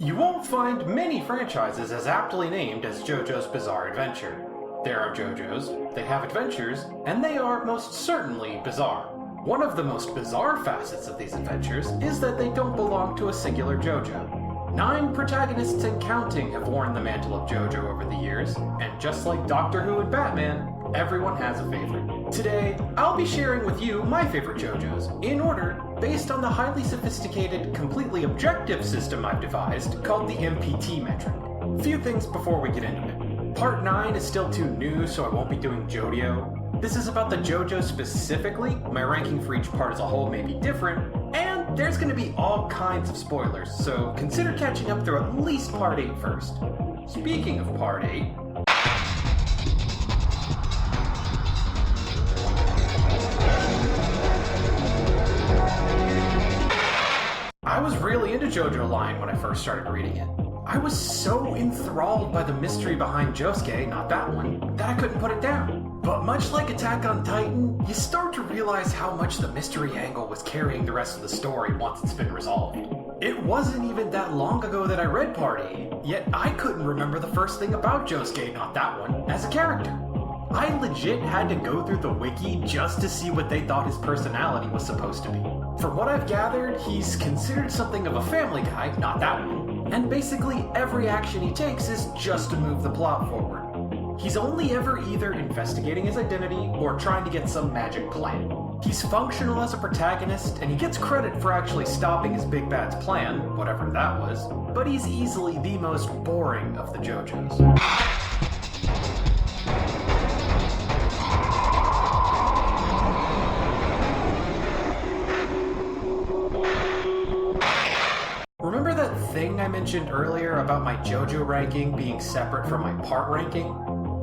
You won't find many franchises as aptly named as JoJo's Bizarre Adventure. There are JoJos, they have adventures, and they are most certainly bizarre. One of the most bizarre facets of these adventures is that they don't belong to a singular JoJo. 9 protagonists and counting have worn the mantle of JoJo over the years, and just like Doctor Who and Batman, everyone has a favorite. Today, I'll be sharing with you my favorite JoJos, in order, based on the highly sophisticated, completely objective system I've devised called the MPT metric. Few things before we get into it. Part 9 is still too new, so I won't be doing JoJo. This is about the JoJo specifically, my ranking for each part as a whole may be different, and there's going to be all kinds of spoilers, so consider catching up through at least Part 8 first. Speaking of Part 8, I was really into JoJo Line when I first started reading it. I was so enthralled by the mystery behind Josuke, not that one, that I couldn't put it down. But much like Attack on Titan, you start to realize how much the mystery angle was carrying the rest of the story once it's been resolved. It wasn't even that long ago that I read Part 8, yet I couldn't remember the first thing about Josuke, not that one, as a character. I legit had to go through the wiki just to see what they thought his personality was supposed to be. From what I've gathered, he's considered something of a family guy, not that one, and basically every action he takes is just to move the plot forward. He's only ever either investigating his identity or trying to get some magic plan. He's functional as a protagonist, and he gets credit for actually stopping his big bad's plan, whatever that was, but he's easily the most boring of the JoJos. Remember that thing I mentioned earlier about my JoJo ranking being separate from my part ranking?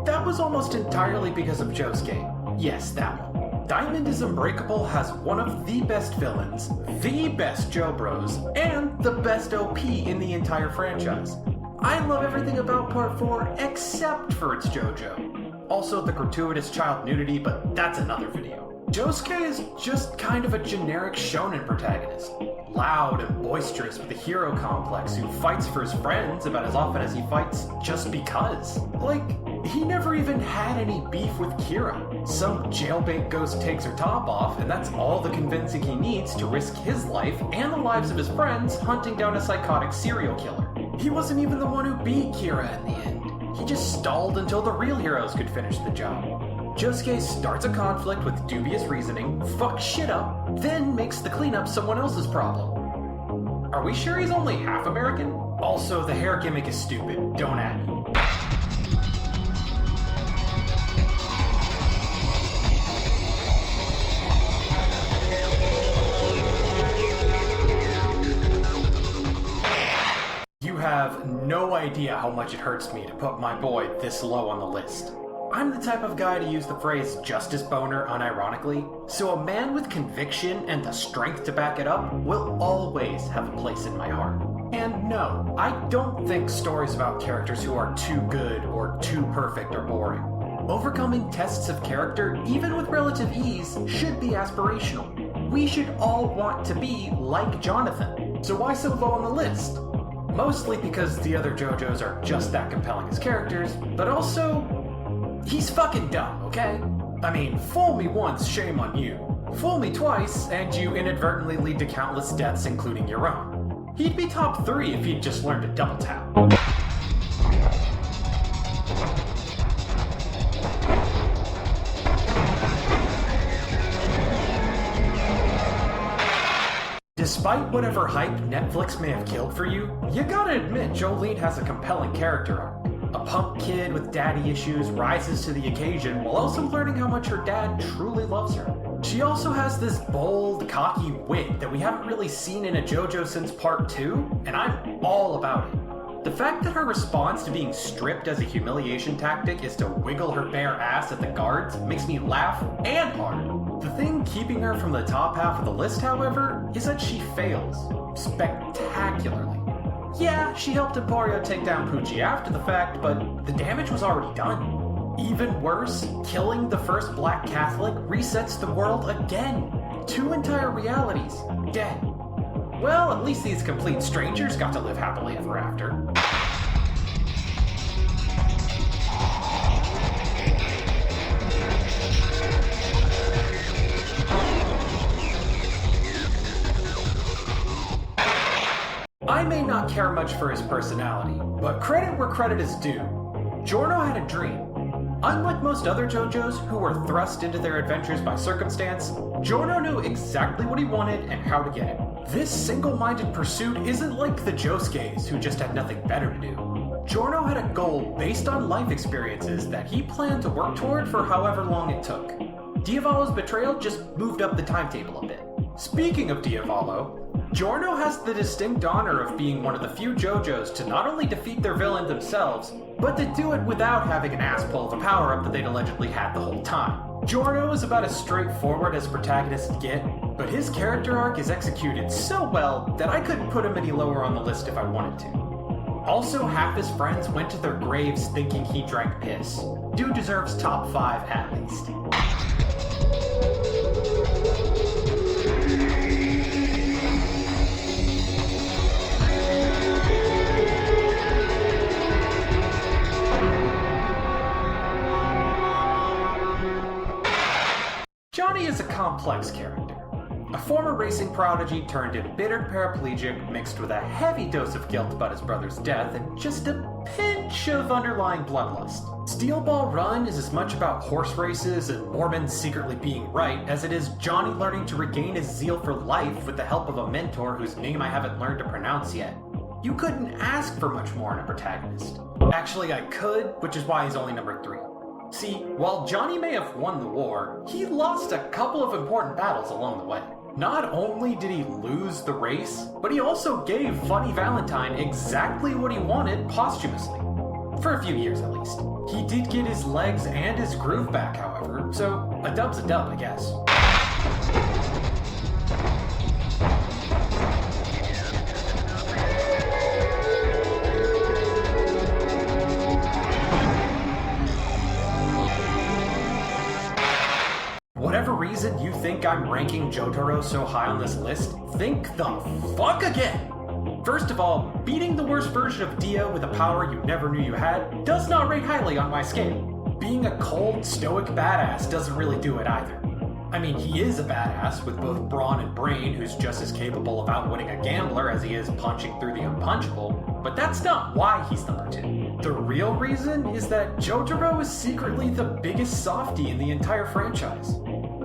That was almost entirely because of Josuke. Yes, that one. Diamond is Unbreakable has one of the best villains, the best JoBros, and the best OP in the entire franchise. I love everything about Part 4 except for its JoJo. Also the gratuitous child nudity, but that's another video. Josuke is just kind of a generic shonen protagonist. Loud and boisterous with a hero complex who fights for his friends about as often as he fights just because. Like, he never even had any beef with Kira. Some jailbait ghost takes her top off, and that's all the convincing he needs to risk his life and the lives of his friends hunting down a psychotic serial killer. He wasn't even the one who beat Kira in the end. He just stalled until the real heroes could finish the job. Josuke starts a conflict with dubious reasoning, fucks shit up, then makes the cleanup someone else's problem. Are we sure he's only half American? Also, the hair gimmick is stupid. Don't at me. You have no idea how much it hurts me to put my boy this low on the list. I'm the type of guy to use the phrase justice boner unironically, so a man with conviction and the strength to back it up will always have a place in my heart. And no, I don't think stories about characters who are too good or too perfect are boring. Overcoming tests of character, even with relative ease, should be aspirational. We should all want to be like Jonathan. So why so low on the list? Mostly because the other JoJos are just that compelling as characters, but also he's fucking dumb, okay? I mean, fool me once, shame on you. Fool me twice, and you inadvertently lead to countless deaths, including your own. He'd be top 3 if he'd just learned to double tap. Despite whatever hype Netflix may have killed for you, you gotta admit Jolene has a compelling character arc. A punk kid with daddy issues rises to the occasion while also learning how much her dad truly loves her. She also has this bold, cocky wit that we haven't really seen in a JoJo since Part 2, and I'm all about it. The fact that her response to being stripped as a humiliation tactic is to wiggle her bare ass at the guards makes me laugh and hard. The thing keeping her from the top half of the list, however, is that she fails spectacularly. Yeah, she helped Emporio take down Poochie after the fact, but the damage was already done. Even worse, killing the first Black Catholic resets the world again. 2 entire realities dead. well, at least these complete strangers got to live happily ever after. I may not care much for his personality, but credit where credit is due. Giorno had a dream. Unlike most other JoJos who were thrust into their adventures by circumstance, Giorno knew exactly what he wanted and how to get it. This single-minded pursuit isn't like the Josuke's who just had nothing better to do. Giorno had a goal based on life experiences that he planned to work toward for however long it took. Diavallo's betrayal just moved up the timetable a bit. Speaking of Diavallo, Giorno has the distinct honor of being one of the few JoJos to not only defeat their villain themselves, but to do it without having an ass pull of a power-up that they'd allegedly had the whole time. Giorno is about as straightforward as protagonists get, but his character arc is executed so well that I couldn't put him any lower on the list if I wanted to. Also, half his friends went to their graves thinking he drank piss. Dude deserves top 5 at least. Johnny is a complex character. A former racing prodigy turned embittered paraplegic mixed with a heavy dose of guilt about his brother's death and just a pinch of underlying bloodlust. Steel Ball Run is as much about horse races and Mormons secretly being right as it is Johnny learning to regain his zeal for life with the help of a mentor whose name I haven't learned to pronounce yet. You couldn't ask for much more in a protagonist. Actually, I could, which is why he's only number 3. See, while Johnny may have won the war, he lost a couple of important battles along the way. Not only did he lose the race, but he also gave Funny Valentine exactly what he wanted posthumously. For a few years at least. He did get his legs and his groove back, however, so a dub's a dub, I guess. Whatever reason you think I'm ranking Jotaro so high on this list, think the fuck again! First of all, beating the worst version of Dio with a power you never knew you had does not rate highly on my scale. Being a cold, stoic badass doesn't really do it either. I mean, he is a badass with both brawn and brain who's just as capable of outwitting a gambler as he is punching through the unpunchable, but that's not why he's number 2. The real reason is that Jotaro is secretly the biggest softie in the entire franchise.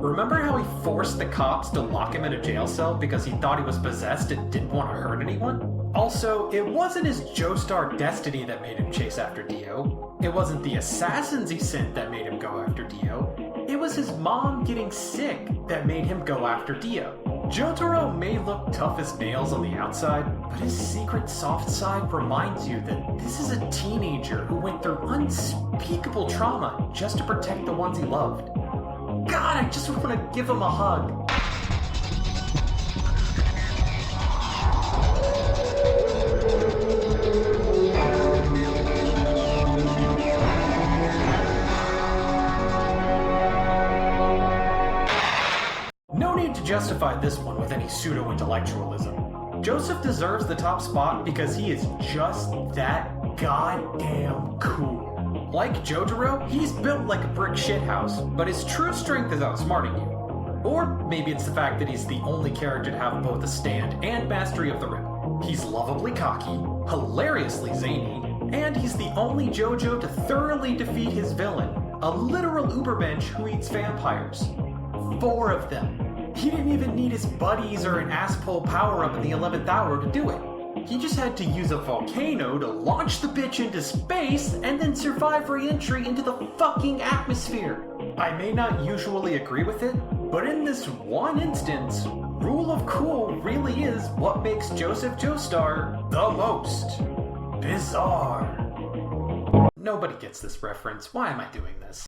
Remember how he forced the cops to lock him in a jail cell because he thought he was possessed and didn't want to hurt anyone? Also, it wasn't his Joestar destiny that made him chase after Dio. It wasn't the assassins he sent that made him go after Dio. It was his mom getting sick that made him go after Dio. Jotaro may look tough as nails on the outside, but his secret soft side reminds you that this is a teenager who went through unspeakable trauma just to protect the ones he loved. God, I just want to give him a hug. No need to justify this one with any pseudo-intellectualism. Joseph deserves the top spot because he is just that goddamn cool. Like Jotaro, he's built like a brick shithouse, but his true strength is outsmarting you. Or maybe it's the fact that he's the only character to have both a stand and mastery of the rip. He's lovably cocky, hilariously zany, and he's the only JoJo to thoroughly defeat his villain, a literal Ubermensch who eats vampires. 4 of them. He didn't even need his buddies or an ass-pull power-up in the 11th hour to do it. He just had to use a volcano to launch the bitch into space and then survive re-entry into the fucking atmosphere. I may not usually agree with it, but in this one instance, rule of cool really is what makes Joseph Joestar the most bizarre. Nobody gets this reference. Why am I doing this?